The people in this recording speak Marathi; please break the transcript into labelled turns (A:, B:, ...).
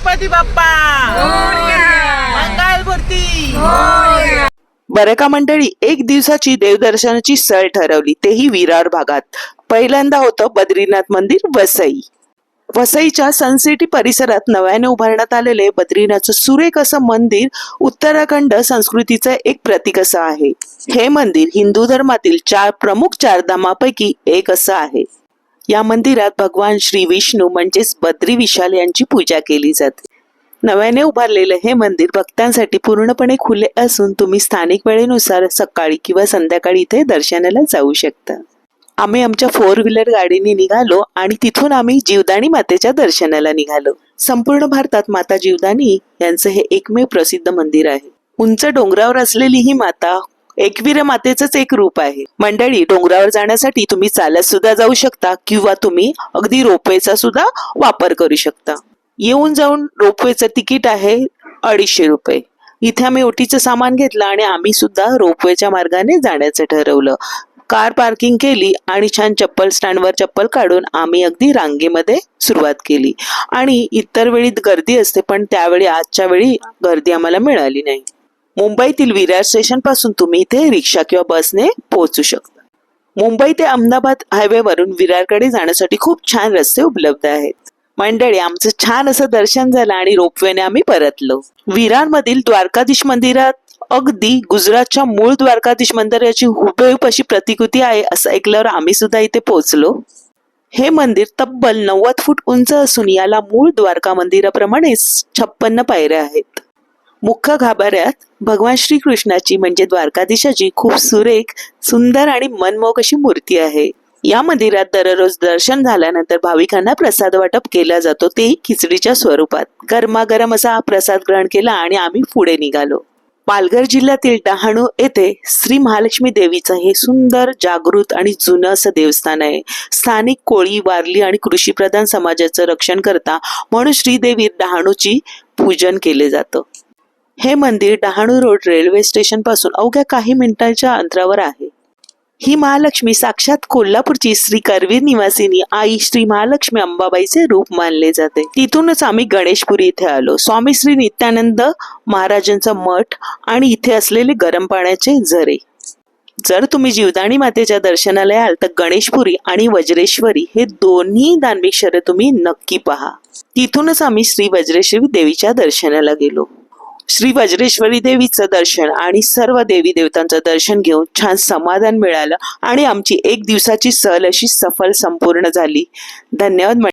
A: गणपती बाप्पा मंगलमूर्ती.
B: बरं का मंडळी, एक दिवसाची देवदर्शनाची सहल ठरवली, तेही विरार भागात. पहिल्यांदा होतं बद्रीनाथ मंदिर वसई. वसईच्या सनसिटी परिसरात नव्याने उभारण्यात आलेले बद्रीनाथचं सुरेख असं मंदिर उत्तराखंड संस्कृतीचं एक प्रतीक असं आहे. हे मंदिर हिंदू धर्मातील प्रमुख चारधामापैकी एक असं आहे. या मंदिरात भगवान श्री विष्णू म्हणजेच बद्री विशाल यांची पूजा केली जाते. नव्याने उभारलेले हे मंदिर भक्तांसाठी पूर्णपणे खुले असून तुम्ही स्थानिक वेळेनुसार सकाळी किंवा संध्याकाळी इथे दर्शनाला जाऊ शकता. आम्ही आमच्या 4 व्हीलर गाडीने निघालो आणि तिथून आम्ही जीवदानी मातेच्या दर्शनाला निघालो. संपूर्ण भारतात माता जीवदानी यांचं हे एकमेव प्रसिद्ध मंदिर आहे. उंच डोंगरावर असलेली ही माता एकवीर मातेचंच एक रूप आहे. मंडळी, डोंगरावर जाण्यासाठी तुम्ही चालत सुद्धा जाऊ शकता किंवा तुम्ही अगदी रोपवेचा सुद्धा वापर करू शकता. येऊन जाऊन रोपवेचं तिकीट आहे 250 रुपये. इथे आम्ही ओटीचं सामान घेतलं आणि आम्ही सुद्धा रोपवेच्या मार्गाने जाण्याचं ठरवलं. कार पार्किंग केली आणि छान चप्पल स्टँडवर चप्पल काढून आम्ही अगदी रांगेमध्ये सुरुवात केली. आणि इतर वेळी गर्दी असते, पण त्यावेळी आजच्या वेळी गर्दी आम्हाला मिळाली नाही. मुंबईतील विरार स्टेशन पासून तुम्ही इथे रिक्षा किंवा बसने पोहोचू शकता. मुंबई ते अहमदाबाद हायवेवरून विरारकडे जाण्यासाठी खूप छान रस्ते उपलब्ध आहेत. मंडळी, आमचं छान असं दर्शन झालं आणि रोपवेने आम्ही परतलो. विरार मधील द्वारकाधीश मंदिरात अगदी गुजरातच्या मूळ द्वारकाधीश मंदिराची हुबेहूब अशी प्रतिकृती आहे असं ऐकल्यावर आम्ही सुद्धा इथे पोहोचलो. हे मंदिर तब्बल 90 फूट उंच असून याला मूळ द्वारका मंदिराप्रमाणेच 56 पायऱ्या आहेत. मुख्य गाभाऱ्यात भगवान श्रीकृष्णाची म्हणजे द्वारकाधीशाची खूप सुरेख, सुंदर आणि मनमोहक अशी मूर्ती आहे. या मंदिरात दररोज दर्शन झाल्यानंतर भाविकांना प्रसाद वाटप केला जातो, तेही खिचडीच्या स्वरूपात. गरमागरम असा प्रसाद ग्रहण केला आणि आम्ही पुढे निघालो. पालघर जिल्ह्यातील डहाणू येथे श्री महालक्ष्मी देवीचं हे सुंदर, जागृत आणि जुनं असं देवस्थान आहे. स्थानिक कोळी, वारली आणि कृषीप्रधान समाजाचं रक्षण करता म्हणून श्रीदेवी डहाणूची पूजन केले जातं. हे मंदिर डहाणू रोड रेल्वे स्टेशन पासून अवघ्या काही मिनिटांच्या अंतरावर आहे. ही महालक्ष्मी साक्षात कोल्हापूरची श्री करवीर निवासिनी आई श्री महालक्ष्मी अंबाबाईचे रूप मानले जाते. तिथूनच आम्ही गणेशपुरी इथे आलो. स्वामी श्री नित्यानंद महाराजांचा मठ आणि इथे असलेले गरम पाण्याचे झरे. जर तुम्ही जीवदानी मातेच्या दर्शनाला याल तर गणेशपुरी आणि वज्रेश्वरी हे दोन्ही धार्मिक शहरे तुम्ही नक्की पहा. तिथूनच आम्ही श्री वज्रेश्वरी देवीच्या दर्शनाला गेलो. श्री वज्रेश्वरी देवीचं दर्शन आणि सर्व देवी देवतांचं दर्शन घेऊन छान समाधान मिळालं आणि आमची एक दिवसाची सहल अशी सफल संपूर्ण झाली. धन्यवाद.